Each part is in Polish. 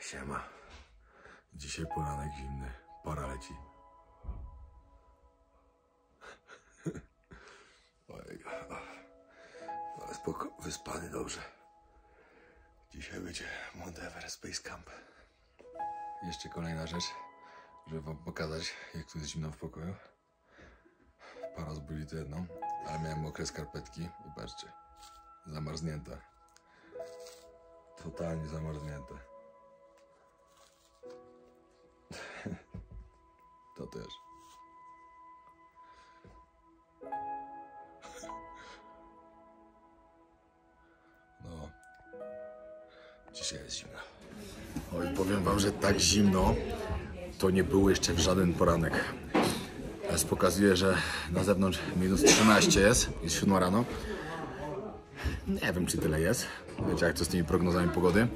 Siema. Dzisiaj poranek zimny. Para leci. Ale spoko, wyspany dobrze. Dzisiaj będzie Mount Everest Base Camp. Jeszcze kolejna rzecz, żeby wam pokazać, jak tu jest zimno w pokoju. Para zbuli to jedno, ale miałem mokre skarpetki i patrzcie, zamarznięte. Totalnie zamarznięte. To też. No. Dzisiaj jest zimno. Oj, powiem wam, że tak zimno to nie było jeszcze w żaden poranek. Teraz pokazuje, że na zewnątrz minus 13 jest 7 rano. Nie wiem, czy tyle jest. Wiecie, jak to z tymi prognozami pogody.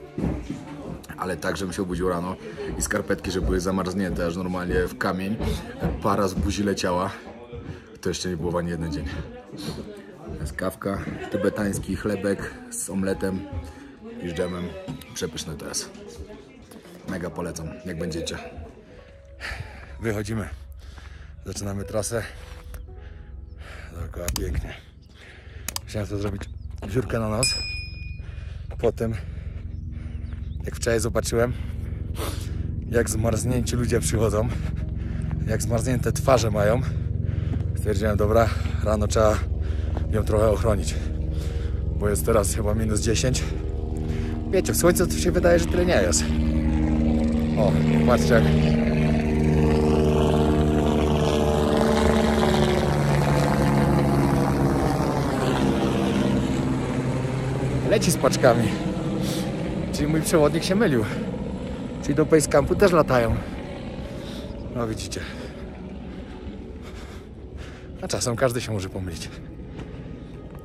Ale tak, żebym się obudził rano i skarpetki, że były zamarznięte aż normalnie w kamień. Para z buzi leciała. To jeszcze nie było ani jeden dzień. To jest kawka, tybetański chlebek z omletem i z dżemem. Przepyszne to jest. Mega polecam, jak będziecie. Wychodzimy. Zaczynamy trasę. Dookoła pięknie. Chciałem to zrobić dziurkę na nos. Potem, jak wczoraj zobaczyłem, jak zmarznięci ludzie przychodzą, jak zmarznięte twarze mają, stwierdziłem, dobra, rano trzeba ją trochę ochronić, bo jest teraz chyba minus 10. Wiecie, w słońcu to się wydaje, że tyle nie jest. O, patrzcie jak... leci z paczkami. Czyli mój przewodnik się mylił. Czyli do Base Campu też latają. No widzicie. A czasem każdy się może pomylić.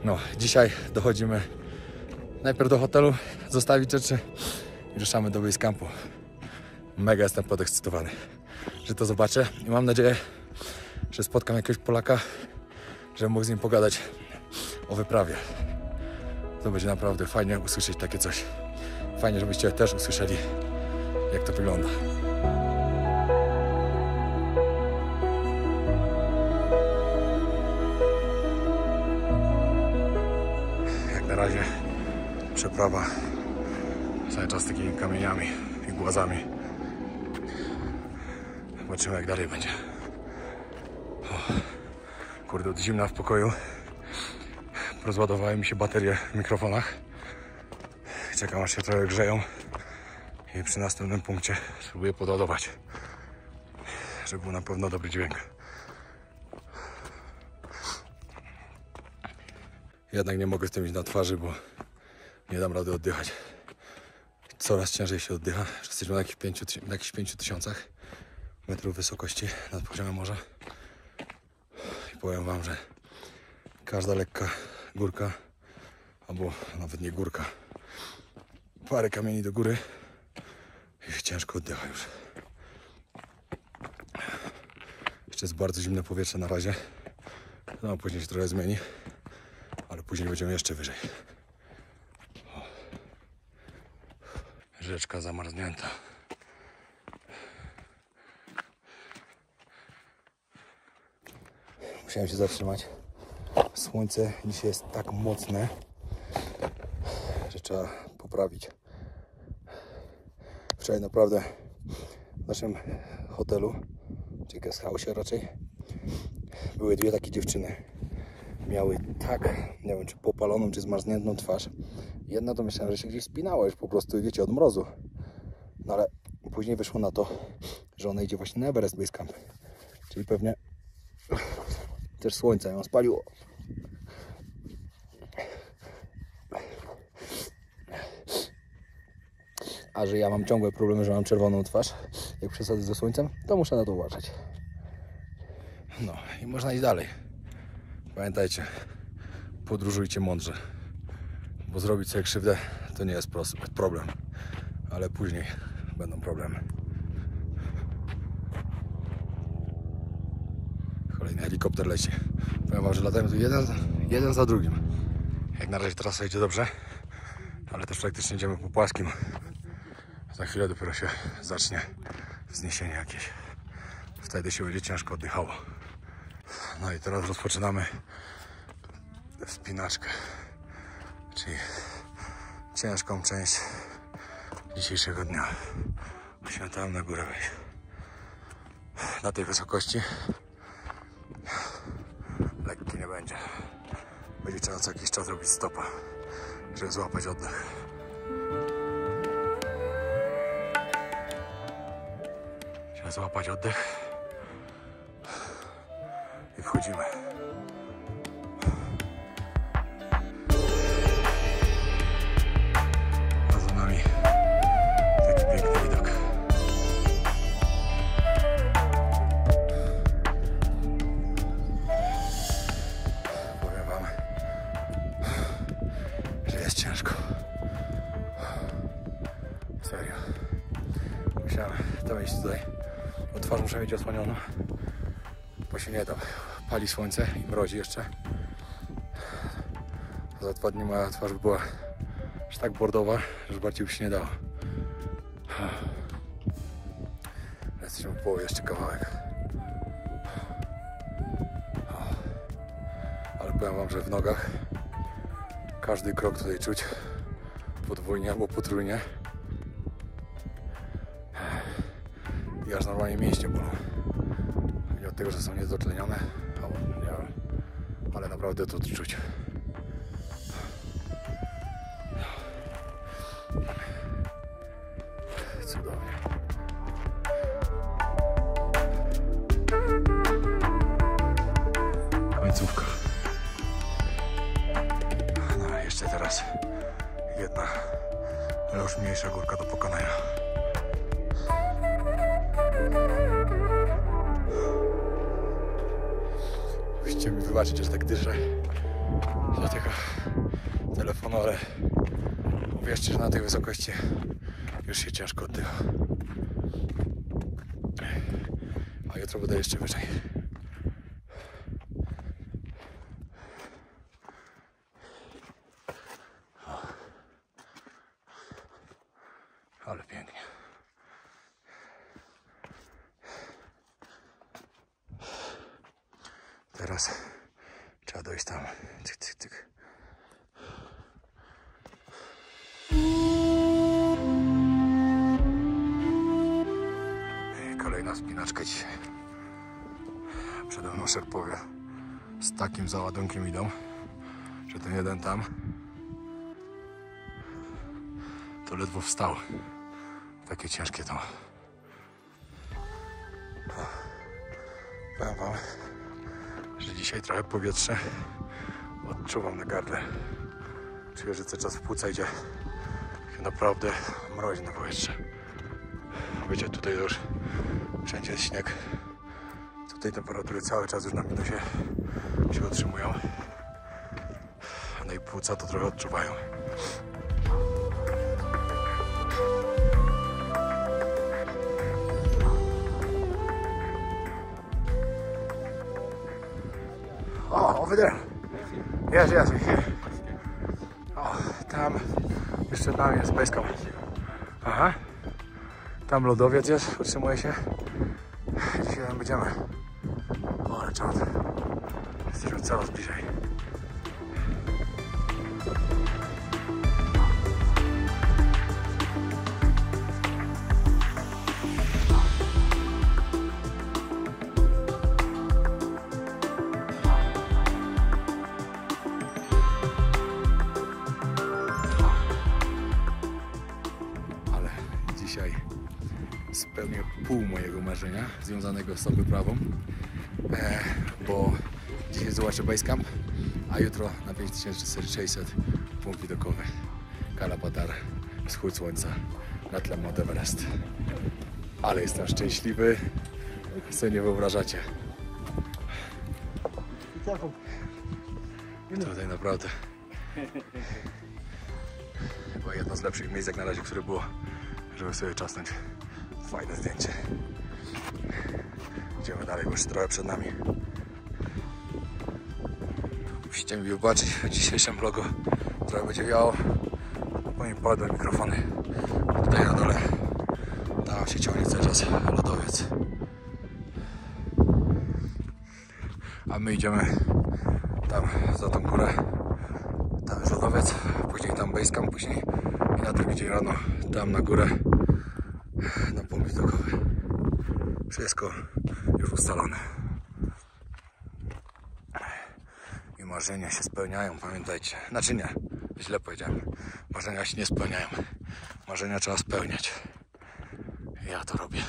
No, dzisiaj dochodzimy najpierw do hotelu, zostawić rzeczy i ruszamy do Base Campu. Mega jestem podekscytowany, że to zobaczę i mam nadzieję, że spotkam jakiegoś Polaka, żebym mógł z nim pogadać o wyprawie. To będzie naprawdę fajnie usłyszeć takie coś. Fajnie, żebyście też usłyszeli, jak to wygląda. Jak na razie przeprawa cały czas takimi kamieniami i głazami. Zobaczymy, jak dalej będzie. O, kurde, od zimna w pokoju. Rozładowały mi się baterie w mikrofonach. Czekam, aż się trochę grzeją i przy następnym punkcie spróbuję podładować, żeby był na pewno dobry dźwięk. Jednak nie mogę z tym iść na twarzy, bo nie dam rady oddychać. Coraz ciężej się oddycha. Jesteśmy na jakichś 5000 metrów wysokości nad poziomem morza. I powiem wam, że każda lekka górka, albo nawet nie górka, parę kamieni do góry i się ciężko oddycha już. Jeszcze jest bardzo zimne powietrze na razie. No, później się trochę zmieni, ale później będziemy jeszcze wyżej. O. Rzeczka zamarznięta. Musiałem się zatrzymać. Słońce dzisiaj jest tak mocne, że trzeba poprawić. Wczoraj naprawdę w naszym hotelu, czy guest house raczej, były dwie takie dziewczyny. Miały tak, nie wiem, czy popaloną, czy zmarzniętą twarz. Jedna to myślałem, że się gdzieś spinała już po prostu, wiecie, od mrozu. No ale później wyszło na to, że ona idzie właśnie na Everest Base Camp. Czyli pewnie też słońce ją spaliło. A że ja mam ciągłe problemy, że mam czerwoną twarz, jak przesadzę ze słońcem, to muszę na to uważać. No i można iść dalej. Pamiętajcie, podróżujcie mądrze, bo zrobić sobie krzywdę to nie jest problem, ale później będą problemy. Kolejny helikopter leci. Powiem wam, że latają tu jeden za drugim. Jak na razie trasa idzie dobrze, ale też praktycznie idziemy po płaskim. Za chwilę dopiero się zacznie wzniesienie jakieś. Wtedy się będzie ciężko oddychało. No i teraz rozpoczynamy wspinaczkę, czyli ciężką część dzisiejszego dnia. Musimy tam na górę wejść. Na tej wysokości lekki nie będzie. Będzie trzeba co jakiś czas robić stopa, żeby złapać oddech. Trzeba złapać oddech i wchodzimy. A za nami taki piękny widok. Powiem wam, że jest ciężko. Serio. Musiałem to iść tutaj. Bo twarz muszę mieć osłonioną, bo się nie da. Pali słońce i mrozi jeszcze. Za 2 dni moja twarz była aż tak bordowa, że bardziej by się nie dało. Jesteśmy w połowie, jeszcze kawałek. Ale powiem wam, że w nogach każdy krok tutaj czuć podwójnie albo potrójnie. I aż normalnie mięśnie bolą. Nie od tego, że są niedotlenione, albo nie wiem, ale naprawdę to czuć. Cudownie. Końcówka. No jeszcze teraz jedna, ale już mniejsza górka do pokonania. Musicie mi wybaczyć, że tak dyszę do tego telefonu, ale uwierzcie, że na tej wysokości już się ciężko oddycha. A jutro będę jeszcze wyżej. Ale pięknie. Teraz trzeba dojść tam. Cyk, cyk, cyk. I kolejna wspinaczka dzisiaj. Przede mną szerpowie z takim załadunkiem idą, że ten jeden tam to ledwo wstał. Takie ciężkie to. Powiem wam, że dzisiaj trochę powietrze odczuwam na gardle. Czuję, że cały czas w płuca idzie naprawdę mroźne powietrze. Wiecie, tutaj już wszędzie jest śnieg. Tutaj temperatury cały czas już na minusie się utrzymują. No i płuca to trochę odczuwają. Oh, over there. Yes, yes, we here. O, tam już przed nami jest base camp. Aha. Tam lodowiec jest, utrzymuje się. Dzisiaj tam będziemy. O, ale czad. Jesteśmy coraz bliżej. Dzisiaj spełnię pół mojego marzenia związanego z tą wyprawą, bo dzisiaj zobaczę basecamp, a jutro na 5600 punkt widokowy Kalapatar, wschód słońca na tle Mount Everest. Ale jestem szczęśliwy, co nie wyobrażacie. Tutaj naprawdę chyba jedno z lepszych miejsc jak na razie, które było, żeby sobie czasnąć fajne zdjęcie. Idziemy dalej, bo już trochę przed nami. Musicie mi wybaczyć w dzisiejszym vlogu. Trochę będzie wiało, bo mi padły mikrofony tutaj na dole. jest lodowiec. A my idziemy tam za tą górę. Tam jest lodowiec, później tam basecamp, później i na drugi dzień rano tam na górę na punkt widokowy. Wszystko już ustalone. I marzenia się spełniają, pamiętajcie. Znaczy nie, źle powiedziałem. Marzenia się nie spełniają. Marzenia trzeba spełniać. Ja to robię.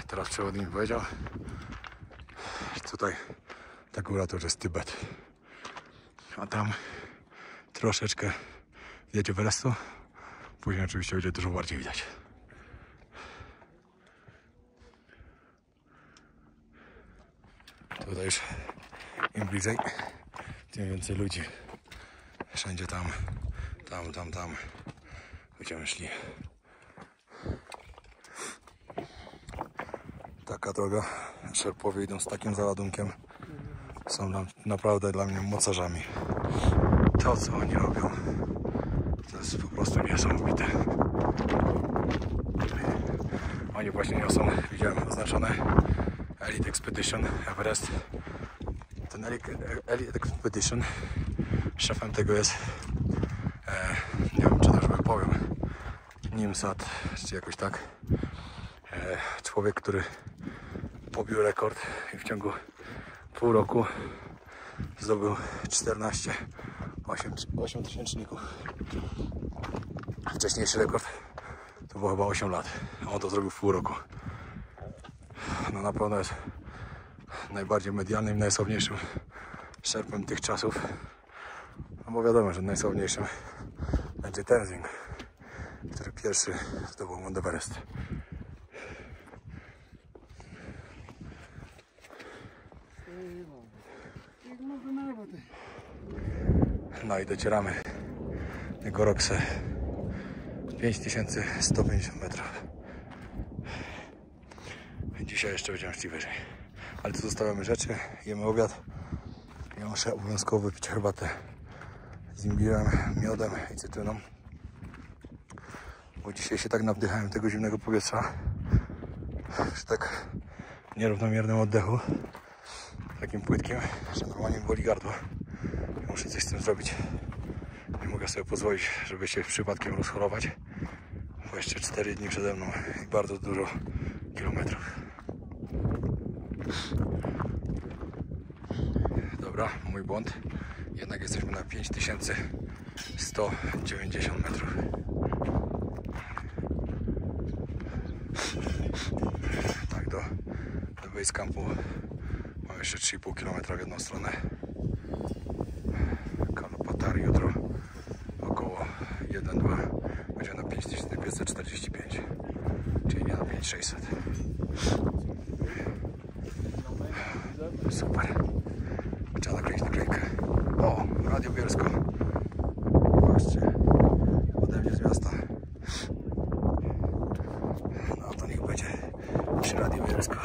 Teraz przewodnik mi powiedział, tutaj ta góra to już jest Tybet. A tam troszeczkę widać Everestu. Później oczywiście będzie dużo bardziej widać. Tutaj już im bliżej, tym więcej ludzi. Wszędzie tam będziemy szli. Taka droga. Szerpowie idą z takim załadunkiem. Są naprawdę dla mnie mocarzami. To, co oni robią, to jest po prostu niesamowite. Oni właśnie niosą, widziałem oznaczone Elite Expedition Everest. Ten Elite Expedition, szefem tego jest, nie wiem, czy też powiem, Nimsat, czy jakoś tak. Człowiek, który pobił rekord i w ciągu pół roku zdobył 8 tysięczników. Wcześniejszy rekord to było chyba 8 lat, a on to zrobił w pół roku. No na pewno jest najbardziej medialnym, najsławniejszym szerpem tych czasów. No bo wiadomo, że najsławniejszym będzie Tenzing, który pierwszy zdobył Mount Everest. No i docieramy do Gorokse, 5150 metrów. Dzisiaj jeszcze będziemy szli wyżej. Ale tu zostawiamy rzeczy, jemy obiad. Ja muszę obowiązkowo wypić herbatę z imbirem, miodem i cytryną. Bo dzisiaj się tak nawdychałem tego zimnego powietrza, przy tak nierównomiernym oddechu, takim płytkim, że normalnie mi boli gardło. Muszę coś z tym zrobić. Nie mogę sobie pozwolić, żeby się przypadkiem rozchorować, bo jeszcze 4 dni przede mną i bardzo dużo kilometrów. Dobra, mój błąd. Jednak jesteśmy na 5190 metrów. Tak, do basecampu mam jeszcze 3,5 km w jedną stronę. Kalopatar jutro około 1-2 będzie na 5545, czyli nie na 5600. Super. Trzeba nakleić naklejkę. O, Radio Bielsko. Patrzcie, ode mnie z miasta. No to niech będzie przy Radio Bielsko.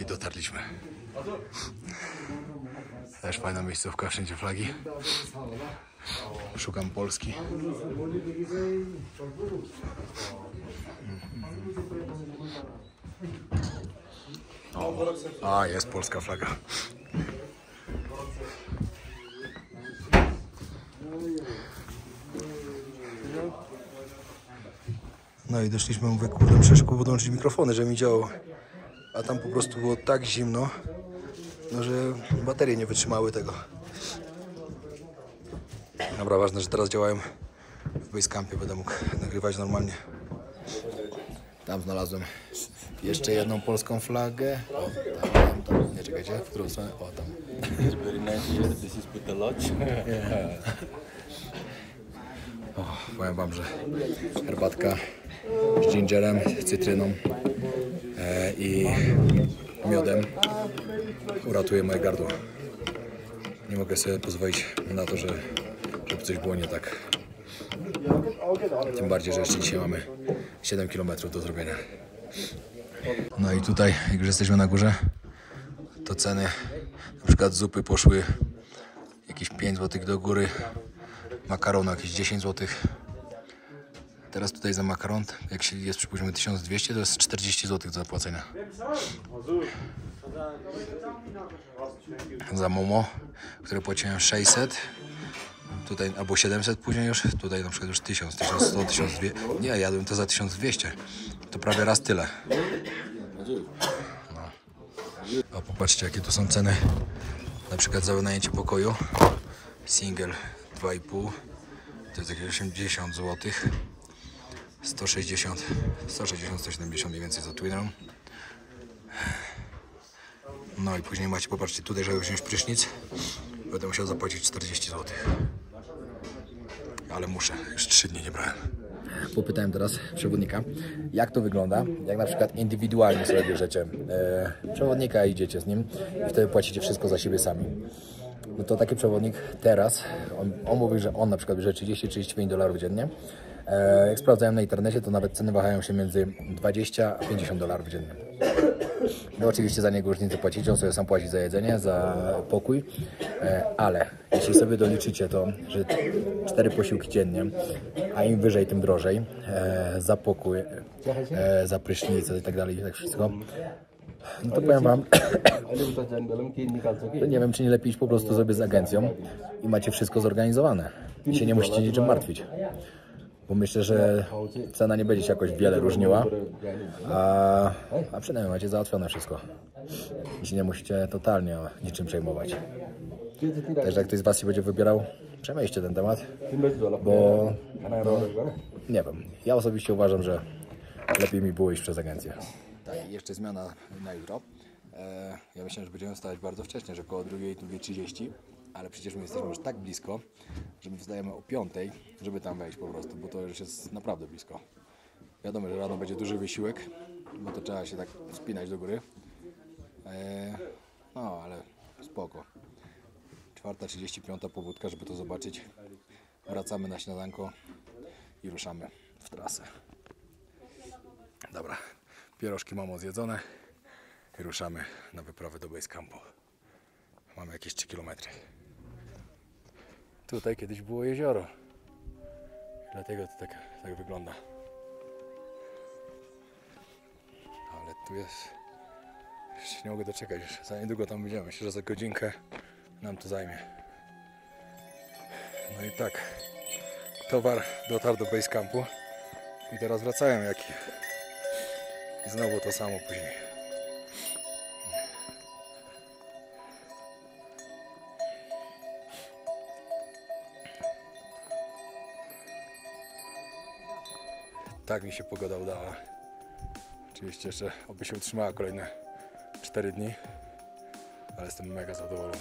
I dotarliśmy. Też fajna miejscówka, wszędzie flagi. Szukam Polski. O, a jest polska flaga. No i doszliśmy, mówię, kurde, muszę szybko podłączyć mikrofony, żeby mi działało. A tam po prostu było tak zimno, no, że baterie nie wytrzymały tego. Dobra, ważne, że teraz działają w basecampie, będę mógł nagrywać normalnie. Tam znalazłem jeszcze jedną polską flagę. O, tam. Nie, czekajcie, w którą stronę? O, tam. It's very nice here. This is with the lodge. O, powiem wam, że herbatka z gingerem, cytryną i miodem uratuje moje gardło. Nie mogę sobie pozwolić na to, żeby coś było nie tak. Tym bardziej, że jeszcze dzisiaj mamy 7 km do zrobienia. No i tutaj, jak już jesteśmy na górze, to ceny na przykład zupy poszły jakieś 5 zł do góry, makaronu jakieś 10 zł. Teraz tutaj za makaron, jak się jest przypuśćmy 1200, to jest 40 zł do zapłacenia. Za momo, które płaciłem 600, tutaj albo 700 później już, tutaj na przykład już 1000, 1100, 1200. Nie, jadłem to za 1200. To prawie raz tyle. No. O, popatrzcie jakie tu są ceny. Na przykład za wynajęcie pokoju. Single 2,5. To jest jakieś 80 zł. 160, 170 mniej więcej za twin room. No i później macie, popatrzcie, tutaj, żeby wziąć prysznic, będę musiał zapłacić 40 zł. Ale muszę, już 3 dni nie brałem. Popytałem teraz przewodnika, jak to wygląda, jak na przykład indywidualnie sobie bierzecie przewodnika i idziecie z nim i wtedy płacicie wszystko za siebie sami. No to taki przewodnik teraz, on mówi, że on na przykład bierze $30-35 dziennie. Jak sprawdzałem na internecie, to nawet ceny wahają się między $20 a $50 dziennie. No oczywiście za niego już nic nie płacicie, on sobie sam płaci za jedzenie, za pokój, ale jeśli sobie doliczycie to, że 4 posiłki dziennie, a im wyżej, tym drożej, za pokój, za prysznicę i tak dalej, tak wszystko, no to powiem wam, to nie wiem, czy nie lepiej iść po prostu sobie z agencją i macie wszystko zorganizowane i się nie musicie niczym martwić. Bo myślę, że cena nie będzie się jakoś wiele różniła, a przynajmniej macie załatwione wszystko. I się nie musicie totalnie niczym przejmować. Także jak ktoś z was się będzie wybierał, przemyślcie ten temat, bo no, nie wiem, ja osobiście uważam, że lepiej mi było iść przez agencję. Tak, jeszcze zmiana na jutro. Ja myślałem, że będziemy wstawać bardzo wcześnie, że około 2:30, ale przecież my jesteśmy już tak blisko, że my wstajemy o 5, żeby tam wejść po prostu, bo to już jest naprawdę blisko. Wiadomo, że rano będzie duży wysiłek, bo to trzeba się tak wspinać do góry. No, ale spoko. 4:35 pobudka, żeby to zobaczyć. Wracamy na śniadanko i ruszamy w trasę. Dobra, pierożki mamy zjedzone i ruszamy na wyprawę do base campu. Mamy jakieś 3 km. Tutaj kiedyś było jezioro. Dlatego to tak wygląda. Ale tu jest... Jeszcze nie mogę doczekać. Za niedługo tam będziemy. Myślę, że za godzinkę nam to zajmie. No i tak. Towar dotarł do base campu. I teraz wracają jak... I znowu to samo później. Tak mi się pogoda udała. Oczywiście jeszcze oby się utrzymała kolejne 4 dni, ale jestem mega zadowolony.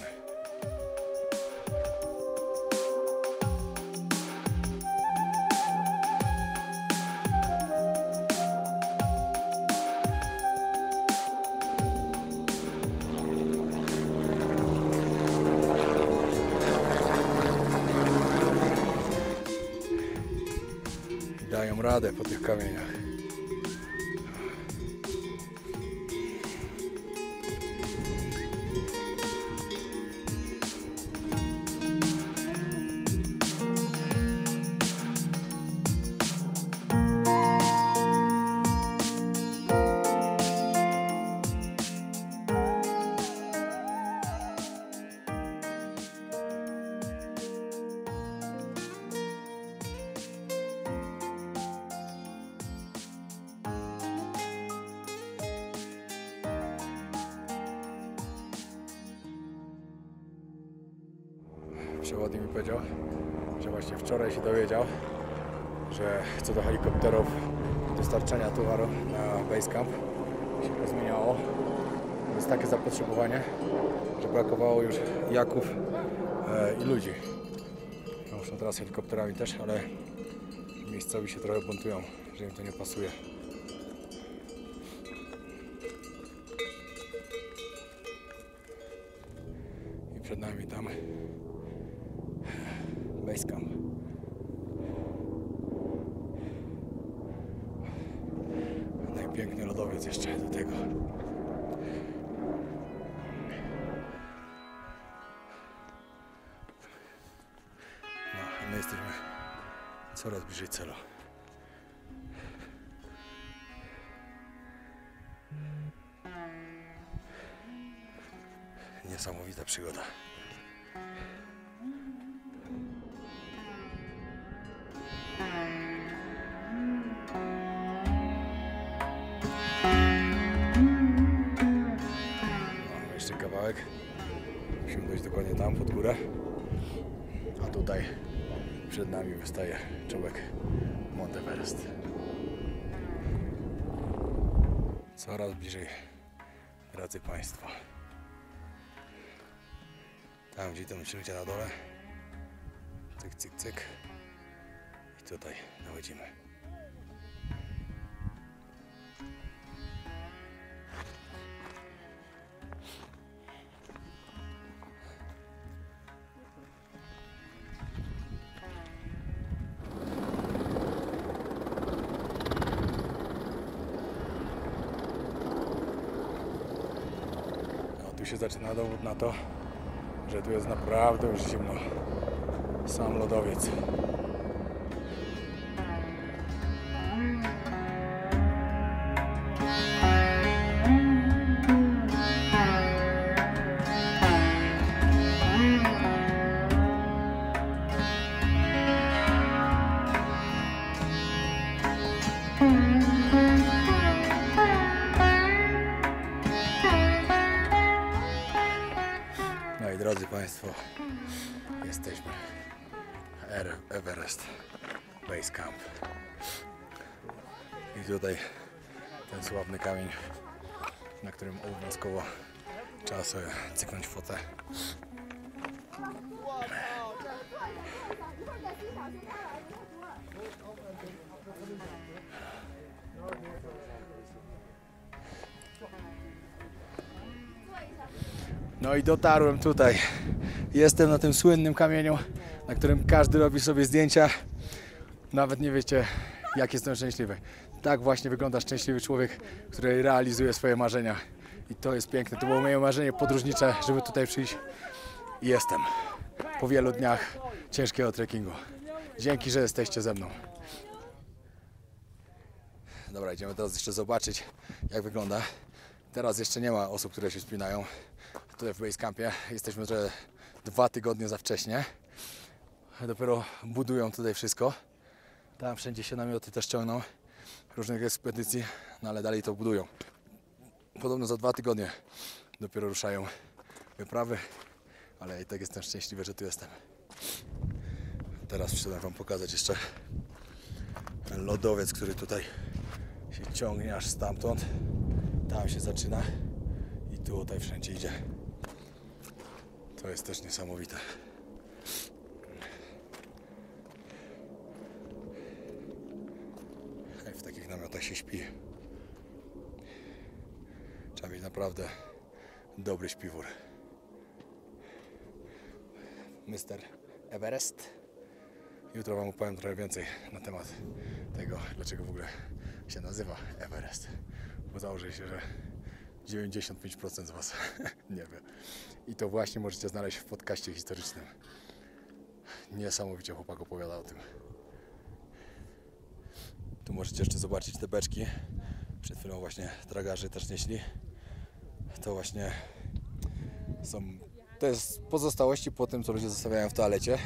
Dają radę po tych kamieniach. Przewodnik mi powiedział, że właśnie wczoraj się dowiedział, że co do helikopterów dostarczania towaru na basecamp się zmieniało. Jest takie zapotrzebowanie, że brakowało już jaków i ludzi. Muszą teraz helikopterami też, ale miejscowi się trochę buntują, że im to nie pasuje. I przed nami tam basecamp. No i piękny lodowiec jeszcze do tego. Coraz bliżej celu. Niesamowita przygoda. Mamy jeszcze kawałek. Musimy dojść dokładnie tam, pod górę. A tutaj przed nami wystaje czołek Mount Everest. Coraz bliżej, drodzy Państwo. Tam, gdzie tam ludzie na dole. Cyk, cyk, cyk. I tutaj dochodzimy. Tu się zaczyna dowód na to, że tu jest naprawdę już zimno. Sam lodowiec. No i drodzy Państwo, jesteśmy Everest Base Camp. I tutaj ten sławny kamień, na którym obowiązkowo trzeba sobie cyknąć fotę. No i dotarłem tutaj. Jestem na tym słynnym kamieniu, na którym każdy robi sobie zdjęcia. Nawet nie wiecie, jak jestem szczęśliwy. Tak właśnie wygląda szczęśliwy człowiek, który realizuje swoje marzenia. I to jest piękne. To było moje marzenie podróżnicze, żeby tutaj przyjść. I jestem. Po wielu dniach ciężkiego trekkingu. Dzięki, że jesteście ze mną. Dobra, idziemy teraz jeszcze zobaczyć, jak wygląda. Teraz jeszcze nie ma osób, które się wspinają. Tutaj w Base Campie jesteśmy 2 tygodnie za wcześnie. Dopiero budują tutaj wszystko. Tam wszędzie się namioty też ciągną, różnych ekspedycji, no ale dalej to budują. Podobno za 2 tygodnie dopiero ruszają wyprawy, ale i tak jestem szczęśliwy, że tu jestem. Teraz przyszedłem Wam pokazać jeszcze ten lodowiec, który tutaj się ciągnie aż stamtąd. Tam się zaczyna i tutaj wszędzie idzie. To jest też niesamowite. Jak w takich namiotach się śpi. Trzeba mieć naprawdę dobry śpiwór. Mr. Everest. Jutro Wam opowiem trochę więcej na temat tego, dlaczego w ogóle się nazywa Everest. Bo założę się, że 95% z Was nie wie. I to właśnie możecie znaleźć w podcaście historycznym. Niesamowicie chłopak opowiada o tym. Tu możecie jeszcze zobaczyć te beczki. Przed chwilą właśnie tragarze też nieśli. To właśnie są... To jest pozostałości po tym, co ludzie zostawiają w toalecie.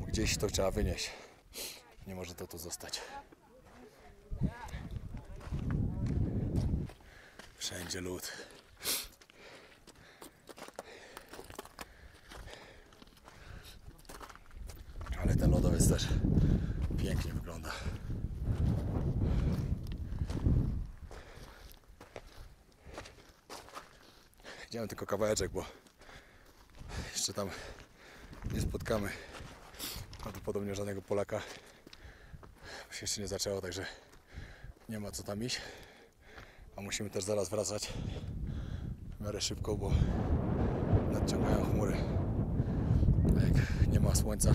Gdzieś to trzeba wynieść. Nie może to tu zostać. Wszędzie lód. Ale ten lodowiec też pięknie wygląda. Idziemy tylko kawałeczek, bo jeszcze tam nie spotkamy prawdopodobnie żadnego Polaka. Bo się jeszcze nie zaczęło, także nie ma co tam iść. A musimy też zaraz wracać w miarę szybko, bo nadciągają chmury. A jak nie ma słońca,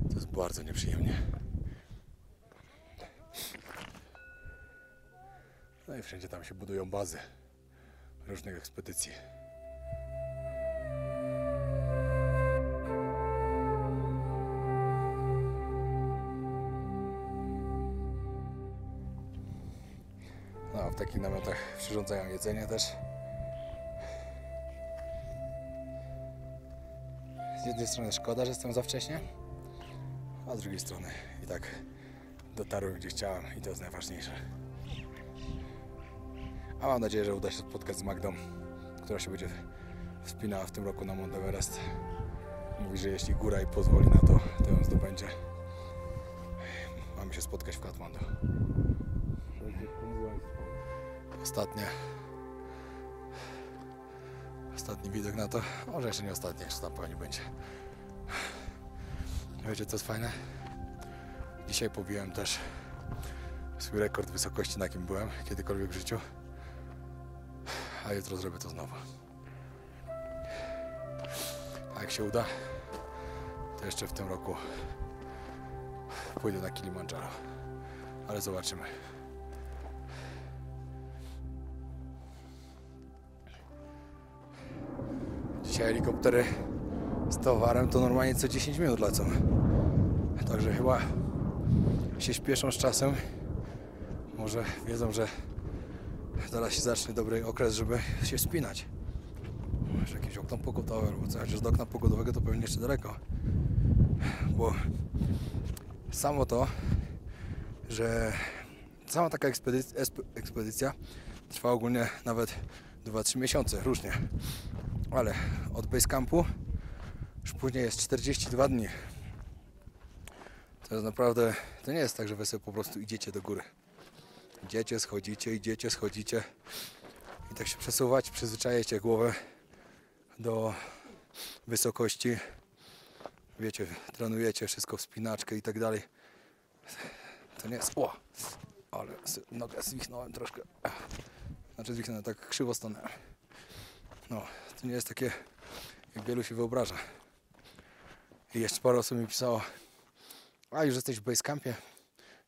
to jest bardzo nieprzyjemnie. No i wszędzie tam się budują bazy różnych ekspedycji. namiotach przyrządzają jedzenie też. Z jednej strony szkoda, że jestem za wcześnie, a z drugiej strony i tak dotarłem gdzie chciałem i to jest najważniejsze. A mam nadzieję, że uda się spotkać z Magdą, która się będzie wspinała w tym roku na Mount Everest. Mówi, że jeśli góra jej pozwoli na to, to ją zdobędzie. Mamy się spotkać w Katmandu. Ostatni widok na to, może jeszcze nie ostatni, jeszcze tam pewnie będzie. Wiecie co jest fajne? Dzisiaj pobiłem też swój rekord wysokości, na jakim byłem kiedykolwiek w życiu. A jutro zrobię to znowu. A jak się uda, to jeszcze w tym roku pójdę na Kilimandżaro. Ale zobaczymy. Dzisiaj helikoptery z towarem to normalnie co 10 minut lecą. Także chyba się śpieszą z czasem. Może wiedzą, że zaraz się zacznie dobry okres, żeby się wspinać. Może jakieś okno pogodowe albo coś, chociaż do okna pogodowego to pewnie jeszcze daleko. Bo samo to, że sama taka ekspedycja trwa ogólnie nawet 2-3 miesiące, różnie. Ale od basecampu już później jest 42 dni. To jest naprawdę, to nie jest tak, że wy sobie po prostu idziecie do góry. Idziecie, schodzicie i tak się przesuwać, przyzwyczajecie głowę do wysokości. Wiecie, trenujecie wszystko, wspinaczkę i tak dalej. To nie jest... O! Ale nogę zwichnąłem troszkę. Znaczy zwichnąłem, tak krzywo stanąłem. No, to nie jest takie, jak wielu się wyobraża. I jeszcze parę osób mi pisało: a już jesteś w basecampie,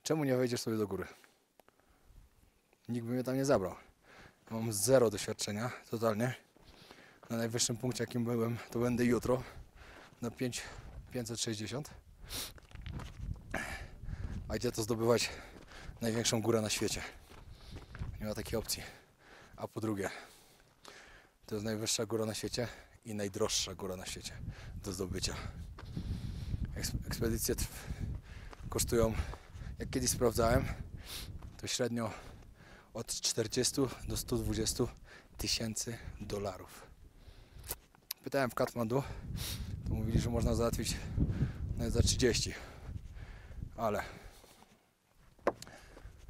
czemu nie wejdziesz sobie do góry? Nikt by mnie tam nie zabrał. Mam zero doświadczenia, totalnie. Na najwyższym punkcie, jakim byłem, to będę jutro. Na 560. A gdzie to zdobywać największą górę na świecie? Nie ma takiej opcji. A po drugie, to jest najwyższa góra na świecie i najdroższa góra na świecie do zdobycia. Ekspedycje kosztują, jak kiedyś sprawdzałem, to średnio od 40 do 120 tysięcy dolarów. Pytałem w Katmandu, to mówili, że można załatwić nawet za 30. Ale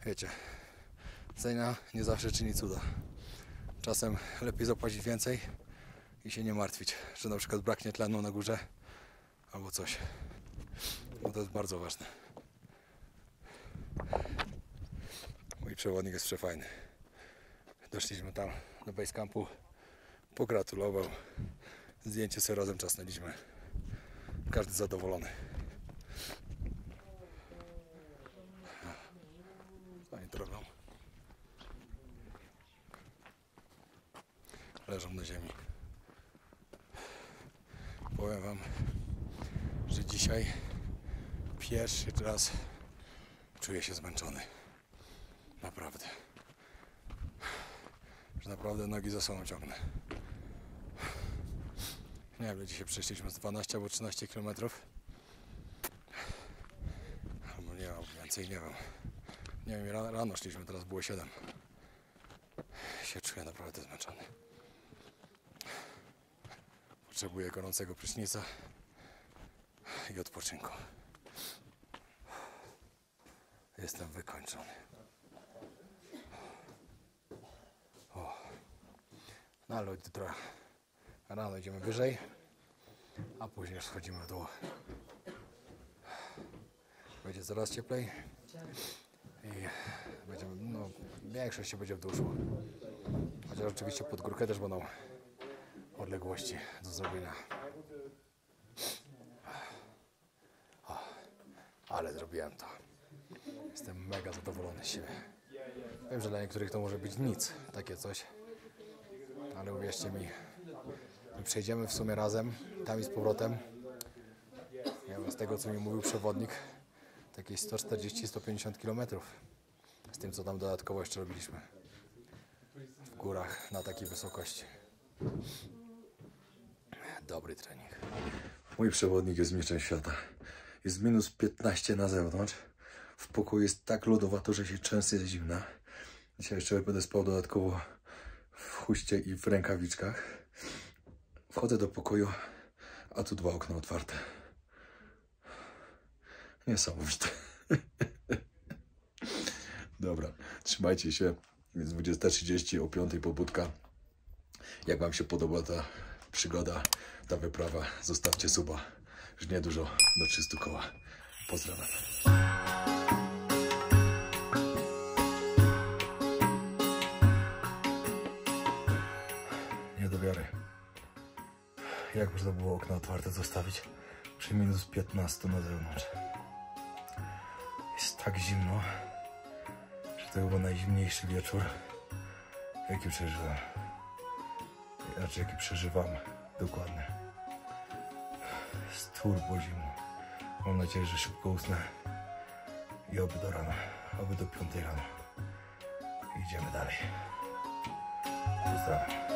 wiecie, cena nie zawsze czyni cuda. Czasem lepiej zapłacić więcej i się nie martwić, że na przykład braknie tlenu na górze albo coś. Bo to jest bardzo ważne. Mój przewodnik jest przefajny. Doszliśmy tam do basecampu, pogratulował. Zdjęcie sobie razem czasnęliśmy. Każdy zadowolony. Oni drogą. Leżą na ziemi. Powiem wam, że dzisiaj pierwszy raz czuję się zmęczony. Naprawdę. Że naprawdę nogi za sobą ciągnę. Nie wiem, dzisiaj przeszliśmy z 12 albo 13 km. Albo nie wiem, więcej, nie wiem. Nie wiem, rano szliśmy, teraz było 7. Się czuję naprawdę zmęczony. Potrzebuję gorącego prysznica i odpoczynku. Jestem wykończony. No ale jutro rano idziemy wyżej, a później schodzimy w dół. Będzie coraz cieplej i będziemy, no, większość się będzie w dół szło. Chociaż oczywiście pod górkę też będą odległości do zrobienia. Ale zrobiłem to. Jestem mega zadowolony z siebie. Wiem, że dla niektórych to może być nic, takie coś. Ale uwierzcie mi, my przejdziemy w sumie razem, tam i z powrotem. Ja wiem, z tego, co mi mówił przewodnik, to jakieś 140-150 km. Z tym, co tam dodatkowo jeszcze robiliśmy. górach na takiej wysokości. Dobry trening. Mój przewodnik jest mistrzem świata. Jest minus 15 na zewnątrz. W pokoju jest tak lodowato, że się często jest zimna. Dzisiaj jeszcze będę spał dodatkowo w chuście i w rękawiczkach. Wchodzę do pokoju, a tu 2 okna otwarte. Niesamowite. Dobra, trzymajcie się. Jest 20:30, o 5:00 pobudka. Jak wam się podoba ta przygoda, ta wyprawa, zostawcie suba. Już niedużo do 300 koła. Pozdrawiam. Nie do wiary. Jak można było okna otwarte zostawić przy minus 15 na zewnątrz? Jest tak zimno, że to chyba najzimniejszy wieczór, jaki przeżyłem. Znaczy, jaki przeżywam dokładnie. Jest turbo zimno. Mam nadzieję, że szybko usnę i oby do rana, oby do 5:00 rano. Idziemy dalej. Pozdrawiam.